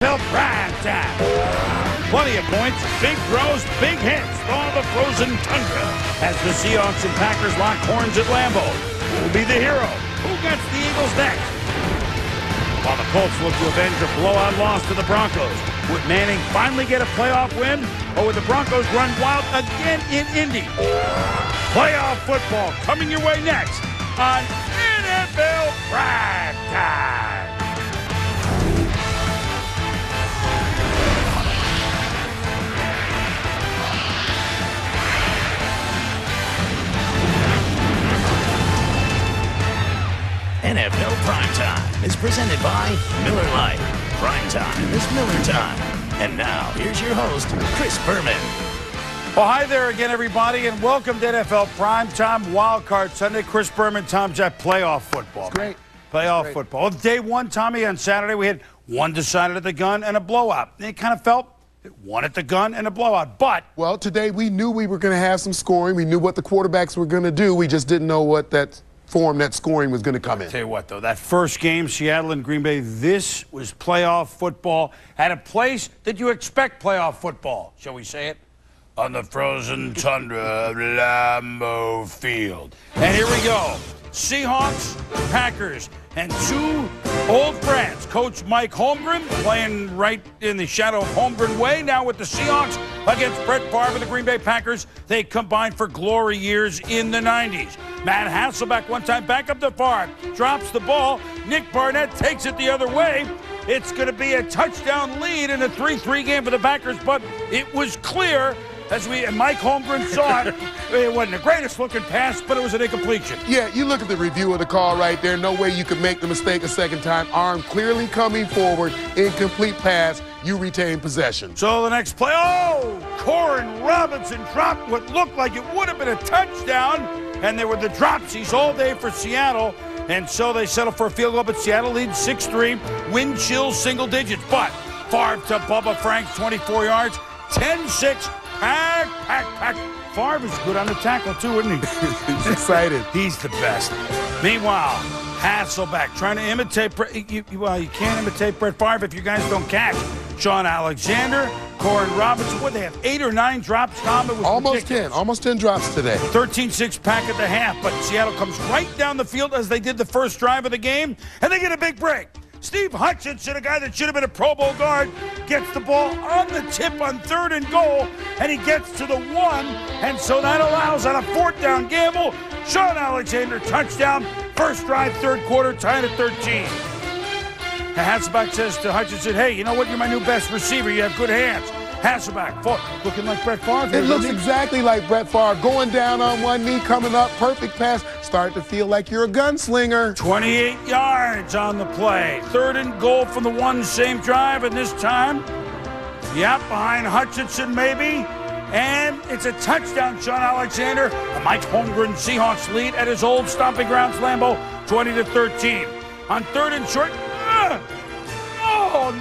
NFL Primetime. Plenty of points, big throws, big hits, thaw the frozen tundra as the Seahawks and Packers lock horns at Lambeau. Who will be the hero? Who gets the Eagles next? While the Colts look to avenge a blowout loss to the Broncos, would Manning finally get a playoff win, or would the Broncos run wild again in Indy? Playoff football coming your way next on NFL Primetime. NFL Primetime is presented by Miller Lite. Primetime is Miller time. And now, here's your host, Chris Berman. Well, hi there again, everybody, and welcome to NFL Primetime Wild Card Sunday. Chris Berman, Tom Jackson, playoff football. It's great. Playoff football. Well, day one, Tommy, on Saturday, we had one decided at the gun and a blowout. It kind of felt one at the gun and a blowout, but... Well, today we knew we were going to have some scoring. We knew what the quarterbacks were going to do. We just didn't know what that form that scoring was going to come in. Tell you what, though, that first game, Seattle and Green Bay, this was playoff football at a place that you expect playoff football, shall we say it? On the frozen tundra of Lambeau Field. And here we go. Seahawks, Packers, and two old friends. Coach Mike Holmgren playing right in the shadow of Holmgren way. Now with the Seahawks against Brett Favre and the Green Bay Packers. They combined for glory years in the 90s. Matt Hasselbeck one time back up to Favre. Drops the ball. Nick Barnett takes it the other way. It's going to be a touchdown lead in a 3-3 game for the Packers, but it was clear as Mike Holmgren saw it. It wasn't the greatest looking pass, but it was an incompletion. Yeah, you look at the review of the call right there. No way you could make the mistake a second time. Arm clearly coming forward. Incomplete pass. You retain possession. So the next play, Corin Robinson dropped what looked like it would have been a touchdown, and there were the dropsies all day for Seattle, and so they settle for a field goal, but Seattle leads 6-3, wind chill single digits, but Favre to Bubba Franks, 24 yards, 10-6, pack. Favre is good on the tackle, too, isn't he? He's excited. He's the best. Meanwhile, Hasselbeck trying to imitate, well, you can't imitate Brett Favre if you guys don't catch. Sean Alexander, Corin Robinson, what, they have 8 or 9 drops, Tom? It was almost 10 drops today. 13-6 pack at the half, but Seattle comes right down the field as they did the first drive of the game, and they get a big break. Steve Hutchinson, a guy that should have been a Pro Bowl guard, gets the ball on the tip on 3rd and goal, and he gets to the 1, and so that allows on a 4th down gamble. Sean Alexander, touchdown, first drive, 3rd quarter, tied at 13. Hasselbeck says to Hutchinson, hey, you know what, you're my new best receiver, you have good hands. Hasselbeck, looking like Brett Favre. It looks exactly like Brett Favre, going down on one knee, coming up, perfect pass. Start to feel like you're a gunslinger. 28 yards on the play. 3rd and goal from the 1, same drive, and this time, behind Hutchinson maybe. And it's a touchdown, Sean Alexander. The Mike Holmgren Seahawks lead at his old stomping grounds, Lambeau, 20-13. On 3rd and short,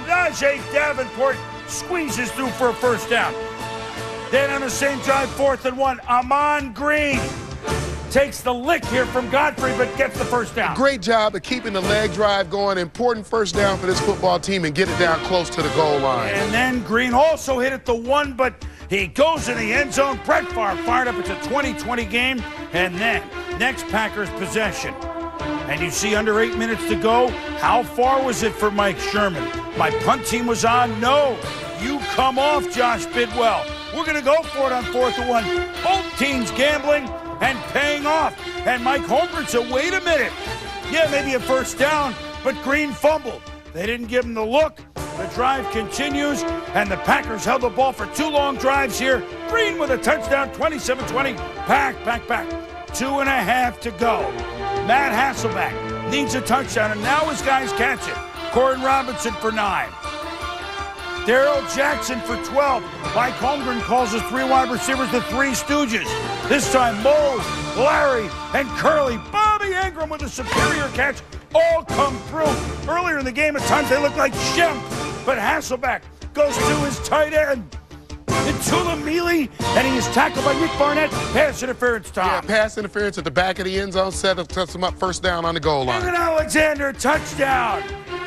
Najee Davenport squeezes through for a first down. Then on the same drive, 4th and 1, Ahman Green takes the lick here from Godfrey, but gets the first down. Great job of keeping the leg drive going. Important first down for this football team and get it down close to the goal line. And then Green also hit at the 1, but he goes in the end zone. Brett Favre fired up. It's a 20-20 game. And then next Packers possession. And you see under 8 minutes to go. How far was it for Mike Sherman? My punt team was on. No, you come off, Josh Bidwell. We're going to go for it on 4th and 1. Both teams gambling and paying off. And Mike Holmgren said, wait a minute. Yeah, maybe a first down, but Green fumbled. They didn't give him the look. The drive continues, and the Packers held the ball for 2 long drives here. Green with a touchdown, 27-20. Pack. 2.5 to go. Matt Hasselbeck needs a touchdown, and now his guys catch it. Corin Robinson for 9. Darrell Jackson for 12. Mike Holmgren calls his 3 wide receivers the 3 Stooges. This time, Mose, Larry, and Curly. Bobby Ingram with a superior catch. All come through. Earlier in the game, at times they look like Shemp, but Hasselbeck goes to his tight end. Tula Mealy, and he is tackled by Nick Barnett. Pass interference, Tom. Yeah, pass interference at the back of the end zone, sets him up first down on the goal line. And Alexander, touchdown.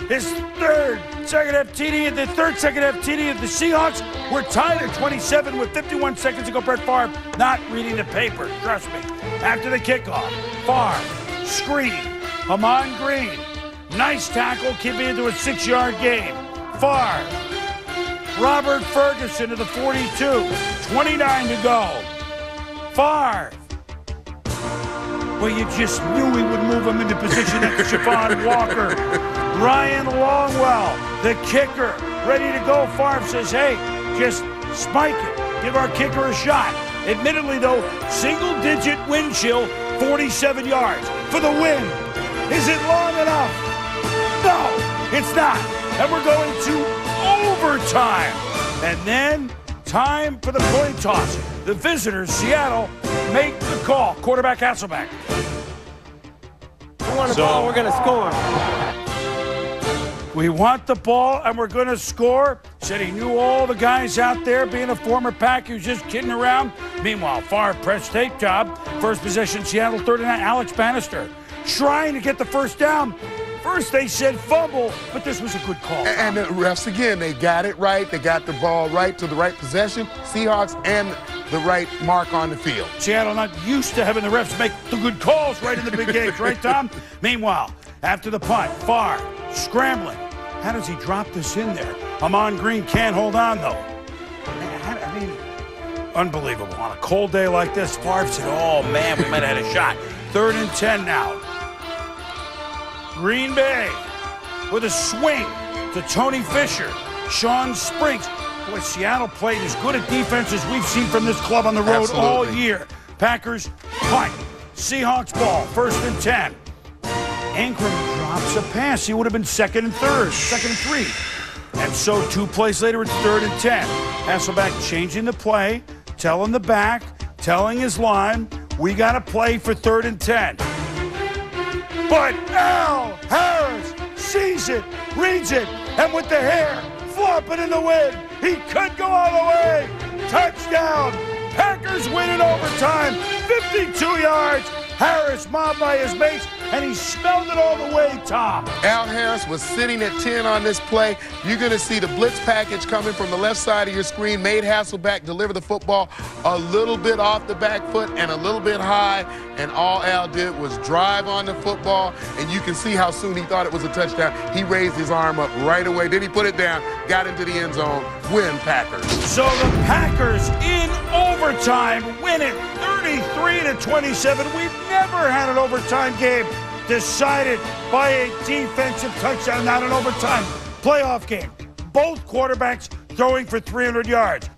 his third second-half TD, and the third second-half TD of the Seahawks. We're tied at 27 with 51 seconds to go. Brett Favre not reading the paper, trust me. After the kickoff, Favre, screen, Hamon Green, nice tackle, keeping it to a 6-yard gain. Favre, Robert Ferguson to the 42, 29 to go. Favre. Well, you just knew he would move him into position next to Siobhan Walker. Ryan Longwell, the kicker, ready to go. Favre says, hey, just spike it. Give our kicker a shot. Admittedly, though, single-digit wind chill, 47 yards for the win. Is it long enough? No, it's not. And we're going to overtime. And then time for the coin toss. The visitors, Seattle, make the call. Quarterback Hasselbeck. We want the ball, we're going to score. We want the ball, and we're going to score. Said he knew all the guys out there. Being a former Pack, he was just kidding around. Meanwhile, Favre press tape job. First possession, Seattle 39. Alex Bannister trying to get the first down. First they said fumble, but this was a good call. And the refs, again, they got it right. They got the ball right to the right possession. Seahawks and the right mark on the field. Seattle not used to having the refs make the good calls right in the big games, right, Tom? Meanwhile, after the punt, Favre scrambling. How does he drop this in there? Hamon Green can't hold on, though. I mean, unbelievable. On a cold day like this, Favre said, oh, man, we might have had a shot. 3rd and 10 now. Green Bay with a swing to Tony Fisher. Sean Springs. Boy, Seattle played as good a defense as we've seen from this club on the road all year. Packers punt. Seahawks ball. 1st and 10. Ingram drops a pass. He would have been 2nd and 3. And so 2 plays later, it's 3rd and 10. Hasselbeck changing the play, telling the back, telling his line, we got to play for 3rd and 10. But Al Harris sees it, reads it, and with the hair flopping in the wind, he could go all the way. Touchdown. Packers win in overtime. 52 yards. Harris mobbed by his mates, and he smelled it all the way, Tom. Al Harris was sitting at 10 on this play. You're going to see the blitz package coming from the left side of your screen. Made Hasselbeck deliver the football a little bit off the back foot and a little bit high, and all Al did was drive on the football, and you can see how soon he thought it was a touchdown. He raised his arm up right away. Then he put it down, got into the end zone, win Packers. So the Packers in overtime win it 33-27. We've never had an overtime game decided by a defensive touchdown, not an overtime playoff game. Both quarterbacks throwing for 300 yards.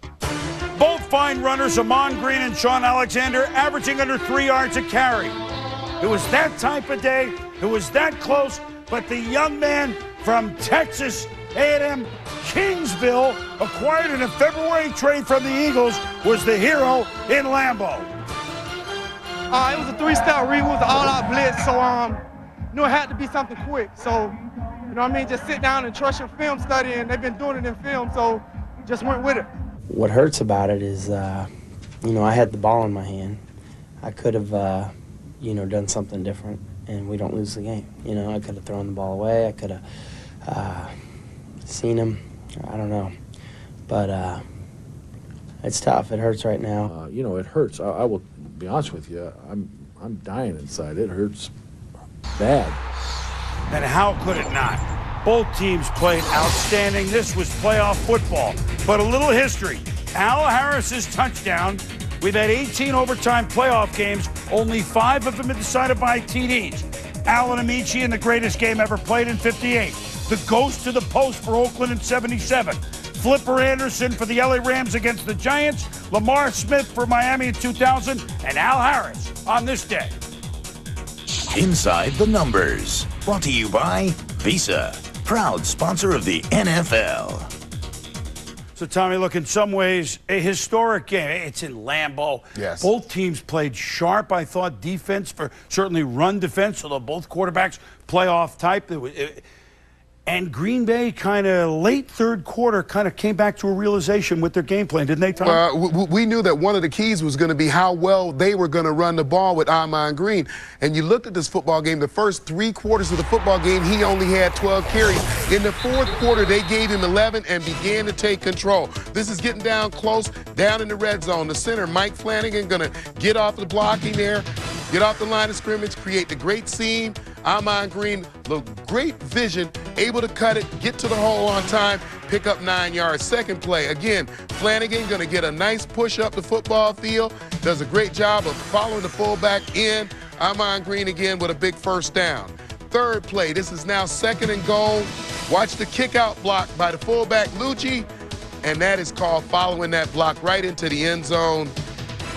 Both fine runners, Hamon Green and Sean Alexander, averaging under 3 yards a carry. It was that type of day. It was that close, but the young man from Texas A&M Kingsville, acquired in a February trade from the Eagles, was the hero in Lambeau. It was a 3-step read. It was an all-out blitz, so knew it had to be something quick. So, you know what I mean? Just sit down and trust your film study, and they've been doing it in film, so just went with it. What hurts about it is, you know, I had the ball in my hand. I could have, you know, done something different, and we don't lose the game. You know, I could have thrown the ball away. I could have seen him. I don't know. But it's tough. It hurts right now. You know, it hurts. I will be honest with you. I'm dying inside. It hurts bad. And how could it not? Both teams played outstanding. This was playoff football. But a little history. Al Harris's touchdown. We've had 18 overtime playoff games. Only 5 of them are decided by TDs. Alan Amici in the greatest game ever played in 58. The ghost to the post for Oakland in 77. Flipper Anderson for the LA Rams against the Giants. Lamar Smith for Miami in 2000. And Al Harris on this day. Inside the Numbers. Brought to you by Visa, proud sponsor of the NFL. So, Tommy, look, in some ways, a historic game. It's in Lambeau. Yes. Both teams played sharp, I thought, defense, for certainly run defense, although both quarterbacks playoff type. And Green Bay kind of late third quarter kind of came back to a realization with their game plan, didn't they, Tom? We knew that one of the keys was going to be how well they were going to run the ball with Ahman Green. And you looked at this football game, the first 3 quarters of the football game, he only had 12 carries. In the fourth quarter, they gave him 11 and began to take control. This is getting down close, down in the red zone. The center, Mike Flanagan, going to get off the blocking there, get off the line of scrimmage, create the great seam. Ahman Green, great vision, able to cut it, get to the hole on time, pick up 9 yards. Second play, again, Flanagan going to get a nice push up the football field, does a great job of following the fullback in. Ahman Green again with a big first down. Third play, this is now 2nd and goal. Watch the kick out block by the fullback, Lucci, and that is called following that block right into the end zone.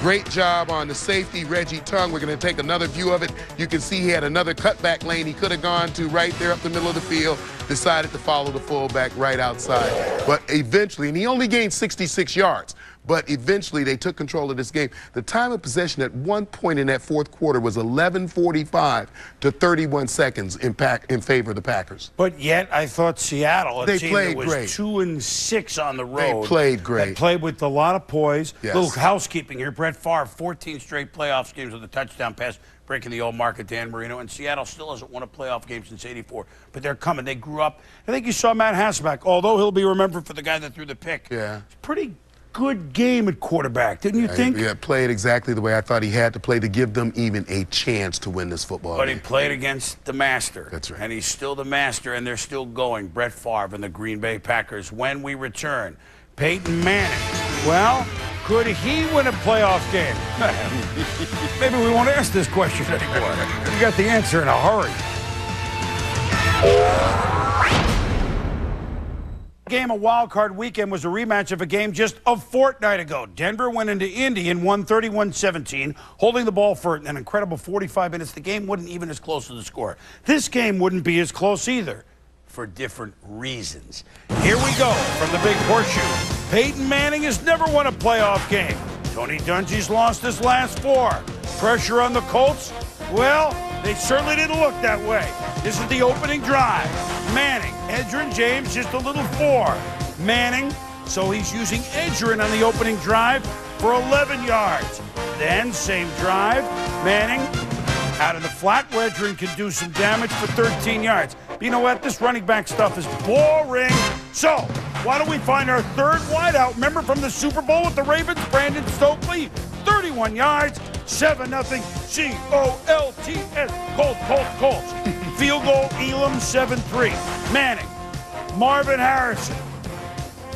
Great job on the safety, Reggie Tongue. We're going to take another view of it. You can see he had another cutback lane he could have gone to right there up the middle of the field, decided to follow the fullback right outside. But eventually, and he only gained 66 yards, but eventually they took control of this game. The time of possession at one point in that fourth quarter was 11:45 to 31 seconds in favor of the Packers. But yet, I thought Seattle, a team that was great. 2-6 on the road. They played great. They played with a lot of poise. Yes. Little housekeeping here. Brett Favre, 14 straight playoffs games with a touchdown pass, breaking the old mark at Dan Marino. And Seattle still hasn't won a playoff game since '84. But they're coming. They grew up. I think you saw Matt Hasselbeck, although he'll be remembered for the guy that threw the pick. Yeah. It's pretty good game at quarterback, didn't you think? Yeah, played exactly the way I thought he had to play to give them even a chance to win this football game. But he played against the master. That's right. And he's still the master, and they're still going. Brett Favre and the Green Bay Packers. When we return, Peyton Manning. Well, could he win a playoff game? Maybe we won't ask this question anymore. We got the answer in a hurry. Game of Wild Card Weekend was a rematch of a game just a fortnight ago. Denver went into Indy and won 31-17, holding the ball for an incredible 45 minutes. The game wasn't even as close to the score. This game wouldn't be as close either, for different reasons. Here we go from the Big Horseshoe. Peyton Manning has never won a playoff game. Tony Dungy's lost his last 4. Pressure on the Colts? Well, they certainly didn't look that way. This is the opening drive. Manning, Edgerrin James, just a little 4. Manning, so he's using Edgerrin on the opening drive for 11 yards. Then, same drive, Manning out of the flat where Edgerrin can do some damage for 13 yards. But you know what? This running back stuff is boring. So, why don't we find our third wideout? Remember from the Super Bowl with the Ravens, Brandon Stokley? 31 yards, 7-0, C-O-L-T-S, Colts. Field goal, Elam, 7-3. Manning, Marvin Harrison.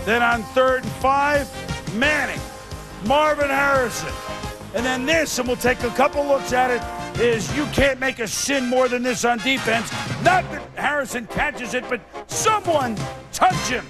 Then on 3rd and 5, Manning, Marvin Harrison. And then this, and we'll take a couple looks at it, is you can't make a sin more than this on defense. Not that Harrison catches it, but someone touch him.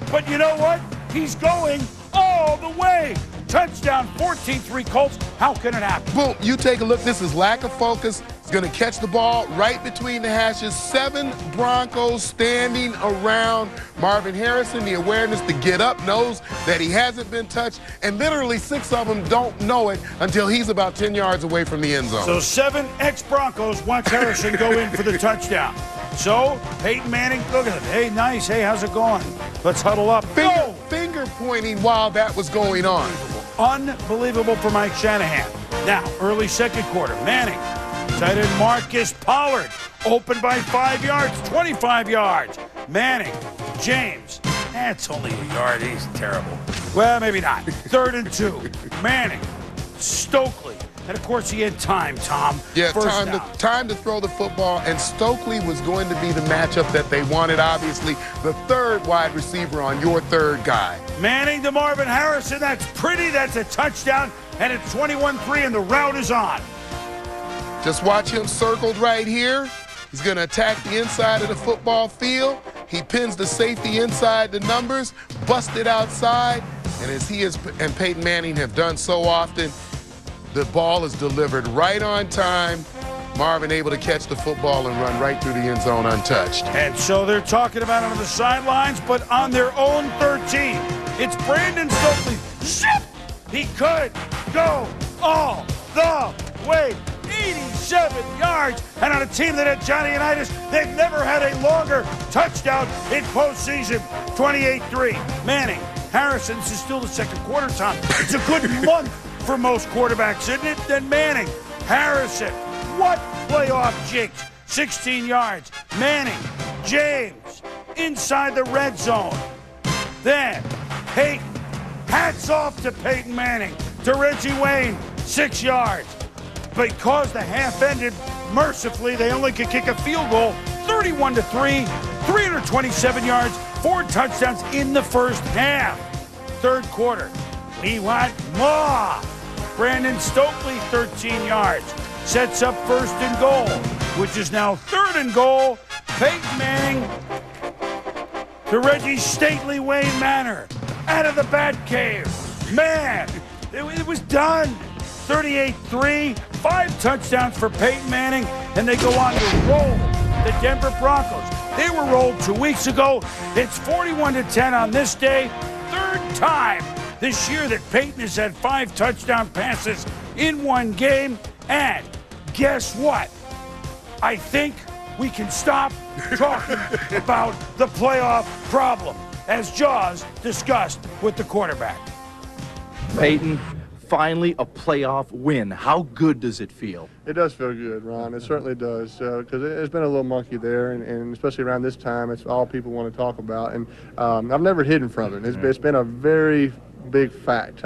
But you know what? He's going all the way. Touchdown, 14-3 Colts. How can it happen? Boom, you take a look. This is lack of focus. He's going to catch the ball right between the hashes. 7 Broncos standing around Marvin Harrison. The awareness to get up, knows that he hasn't been touched, and literally 6 of them don't know it until he's about 10 yards away from the end zone. So 7 ex-Broncos watch Harrison go in for the touchdown. So, Peyton Manning, look at him. Hey, nice. Hey, how's it going? Let's huddle up. Finger pointing while that was going on. Unbelievable for Mike Shanahan. Now, early second quarter, Manning, tight end Marcus Pollard, open by 5 yards, 25 yards. Manning, James, that's only a yard. He's terrible. Well, maybe not. 3rd and 2, Manning, Stokley. And, of course, he had time, Tom. Yeah, time to throw the football, and Stokley was going to be the matchup that they wanted, obviously. The 3rd wide receiver on your 3rd guy. Manning to Marvin Harrison. That's pretty. That's a touchdown. And it's 21-3, and the route is on. Just watch him circled right here. He's going to attack the inside of the football field. He pins the safety inside the numbers, busted outside, and as he and Peyton Manning have done so often, the ball is delivered right on time. Marvin able to catch the football and run right through the end zone untouched. And so they're talking about it on the sidelines, but on their own 13. It's Brandon Stokley. Zip! He could go all the way 87 yards. And on a team that had Johnny Unitas, they've never had a longer touchdown in postseason. 28-3. Manning, Harrison, this is still the second quarter time. It's a good month for most quarterbacks, isn't it? Then Manning, Harrison, what playoff jinx? 16 yards. Manning, James, inside the red zone. Then Peyton, hats off to Peyton Manning, to Reggie Wayne, 6 yards. Because the half ended, mercifully, they only could kick a field goal, 31-3, 327 yards, 4 touchdowns in the first half. Third quarter, we want more. Brandon Stokley, 13 yards, sets up first and goal, which is now third and goal. Peyton Manning to Reggie's stately Wayne Manor, out of the Batcave. Man, it was done. 38-3, 5 touchdowns for Peyton Manning, and they go on to roll the Denver Broncos. They were rolled 2 weeks ago. It's 41-10 on this day. Third time this year that Peyton has had 5 touchdown passes in one game. And guess what? I think we can stop talking about the playoff problem, as Jaws discussed with the quarterback. Peyton, finally a playoff win. How good does it feel? It does feel good, Ron. It certainly does, because there's been a little monkey there, and especially around this time, it's all people want to talk about. And I've never hidden from it. It's been a very big fact.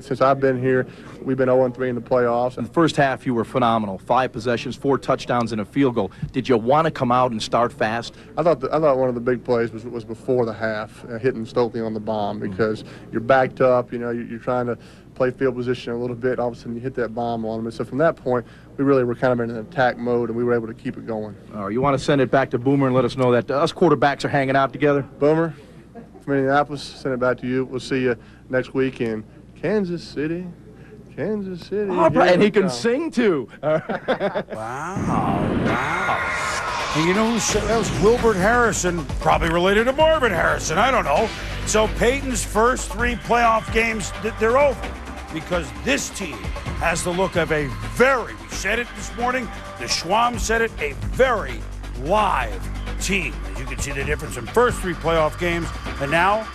Since I've been here, we've been 0-3 in the playoffs. In the first half, you were phenomenal. 5 possessions, 4 touchdowns, and a field goal. Did you want to come out and start fast? I thought one of the big plays was before the half, hitting Stokley on the bomb, because you're backed up. You know, you're trying to play field position a little bit. All of a sudden, you hit that bomb on them. And so from that point, we really were kind of in an attack mode, and we were able to keep it going. You want to send it back to Boomer and let us know that us quarterbacks are hanging out together? Boomer, from Indianapolis, send it back to you. We'll see you next week in Kansas City. Kansas City. Oh, and he can sing too. Wow. And you know who said that was Wilbert Harrison, probably related to Marvin Harrison. I don't know. So Peyton's first 3 playoff games, they're over, because this team has the look of a very, we said it this morning, the Schwam said it, a very live team. You can see the difference in first 3 playoff games, and now,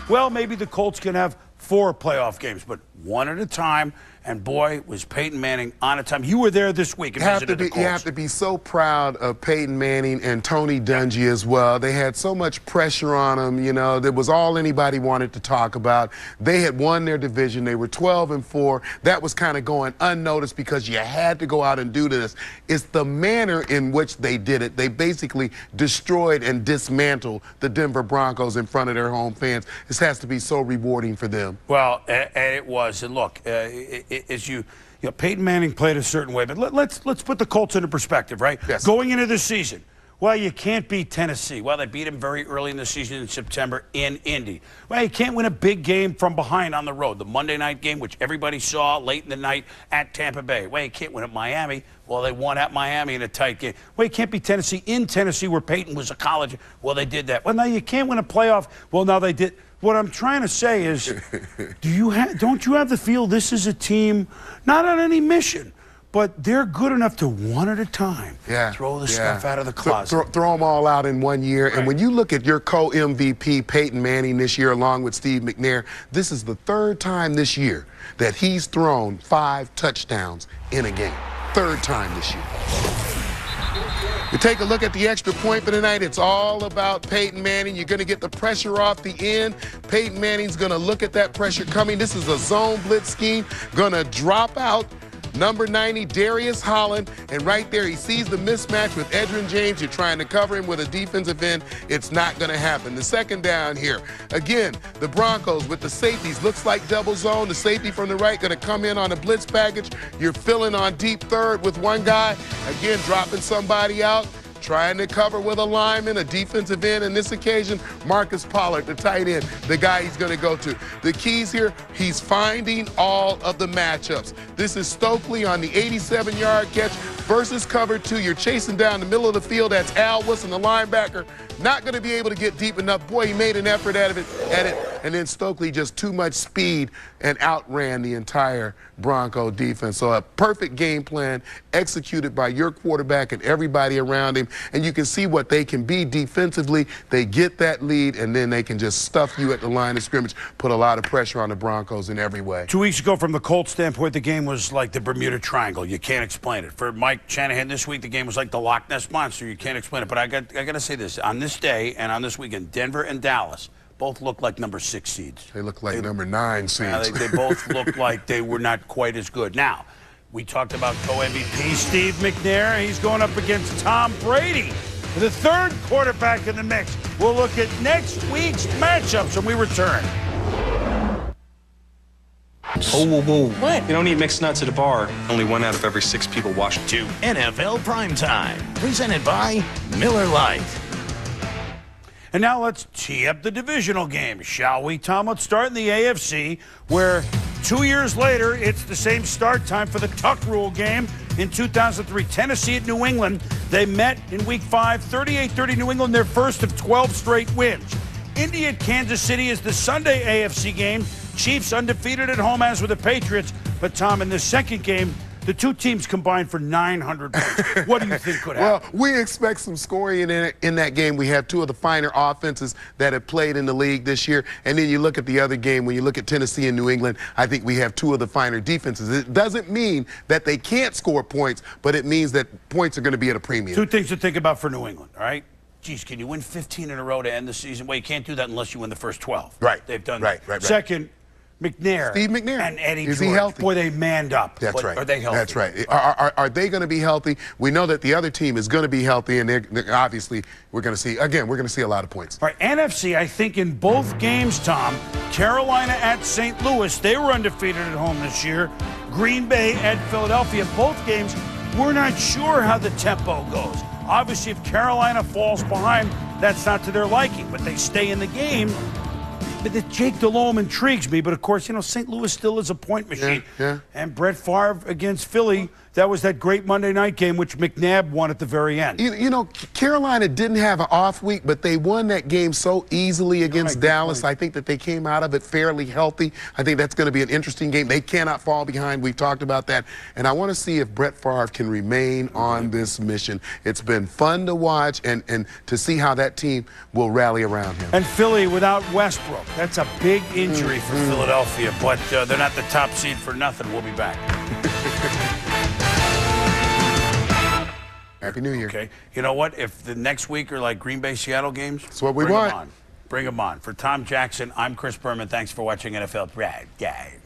well, maybe the Colts can have 4 playoff games, but one at a time. And boy, was Peyton Manning on a time. You were there this week and visited the Colts. You have to be so proud of Peyton Manning and Tony Dungy as well. They had so much pressure on them, you know. That was all anybody wanted to talk about. They had won their division. They were 12-4. That was kind of going unnoticed because you had to go out and do this. It's the manner in which they did it. They basically destroyed and dismantled the Denver Broncos in front of their home fans. This has to be so rewarding for them. Well, and it was. And look, Peyton Manning played a certain way, but let's put the Colts into perspective, right? Yes. Going into this season, well, you can't beat Tennessee. Well, they beat him very early in the season in September in Indy. Well, you can't win a big game from behind on the road. The Monday night game, which everybody saw late in the night at Tampa Bay. Well, you can't win at Miami. Well, they won at Miami in a tight game. Well, you can't beat Tennessee in Tennessee where Peyton was a college. Well, they did that. Well, now you can't win a playoff. Well, now they did. What I'm trying to say is, don't you have the feel this is a team, not on any mission, but they're good enough to one at a time throw the stuff out of the closet. Throw them all out in one year. Right. And when you look at your co-MVP, Peyton Manning, this year, along with Steve McNair, this is the 3rd time this year that he's thrown 5 touchdowns in a game. 3rd time this year. We take a look at the extra point for tonight. It's all about Peyton Manning. You're going to get the pressure off the end. Peyton Manning's going to look at that pressure coming. This is a zone blitz scheme. Going to drop out number 90, Darius Holland. And right there, he sees the mismatch with Edgerrin James. You're trying to cover him with a defensive end. It's not going to happen. The second down here. Again, the Broncos with the safeties. Looks like double zone. The safety from the right going to come in on a blitz package. You're filling on deep third with one guy. Again, dropping somebody out. Trying to cover with a lineman, a defensive end. In this occasion, Marcus Pollard, the tight end, the guy he's going to go to. The keys here, he's finding all of the matchups. This is Stokley on the 87-yard catch versus cover 2. You're chasing down the middle of the field. That's Al Wilson, the linebacker. Not going to be able to get deep enough. Boy, he made an effort at it. and then Stokley just too much speed and outran the entire Bronco defense. So a perfect game plan executed by your quarterback and everybody around him, and you can see what they can be defensively. They get that lead, and then they can just stuff you at the line of scrimmage, put a lot of pressure on the Broncos in every way. 2 weeks ago, from the Colts standpoint, the game was like the Bermuda Triangle. You can't explain it. For Mike Shanahan this week, the game was like the Loch Ness Monster. You can't explain it. But I got to say this. On this day and on this weekend, Denver and Dallas both look like number 6 seeds. They look like number 9 seeds. They both look like they were not quite as good. Now, we talked about co-MVP Steve McNair. He's going up against Tom Brady, the third quarterback in the mix. We'll look at next week's matchups when we return. Oh, whoa, whoa. What? You don't eat mixed nuts at a bar. Only 1 out of every 6 people wash it. To NFL Primetime, presented by Miller Lite. And now let's tee up the divisional game, shall we, Tom? Let's start in the AFC, where 2 years later, it's the same start time for the Tuck Rule game in 2003. Tennessee at New England. They met in Week 5, 38-30 New England, their first of 12 straight wins. Indy at Kansas City is the Sunday AFC game. Chiefs undefeated at home, as with the Patriots. But, Tom, in the second game, the two teams combined for 900 points. What do you think could happen? Well, we expect some scoring in that game. We have 2 of the finer offenses that have played in the league this year. And then you look at the other game, when you look at Tennessee and New England, I think we have 2 of the finer defenses. It doesn't mean that they can't score points, but it means that points are going to be at a premium. 2 things to think about for New England, all right? Geez, can you win 15 in a row to end the season? Well, you can't do that unless you win the first 12. Right. They've done right, that. Right. Second, McNair. Steve McNair. And Eddie Is George. he healthy? Boy, they manned up. That's right. Are they healthy? That's right. Are they going to be healthy? We know that the other team is going to be healthy, and they're obviously we're going to see a lot of points. All right, NFC, I think in both games, Tom, Carolina at St. Louis, they were undefeated at home this year. Green Bay at Philadelphia, both games, we're not sure how the tempo goes. Obviously, if Carolina falls behind, that's not to their liking, but they stay in the game. But the Jake Delhomme intrigues me, but of course, St. Louis still is a point machine. Yeah. And Brett Favre against Philly, that was that great Monday night game, which McNabb won at the very end. Carolina didn't have an off week, but they won that game so easily against Dallas. I think that they came out of it fairly healthy. I think that's going to be an interesting game. They cannot fall behind. We've talked about that. And I want to see if Brett Favre can remain on this mission. It's been fun to watch and to see how that team will rally around him. And Philly without Westbrook. That's a big injury for Philadelphia, but they're not the top seed for nothing. We'll be back. Happy New Year. Okay. You know what? If the next week are like Green Bay, Seattle games, that's what we want. Bring them on. For Tom Jackson, I'm Chris Berman. Thanks for watching NFL Primetime.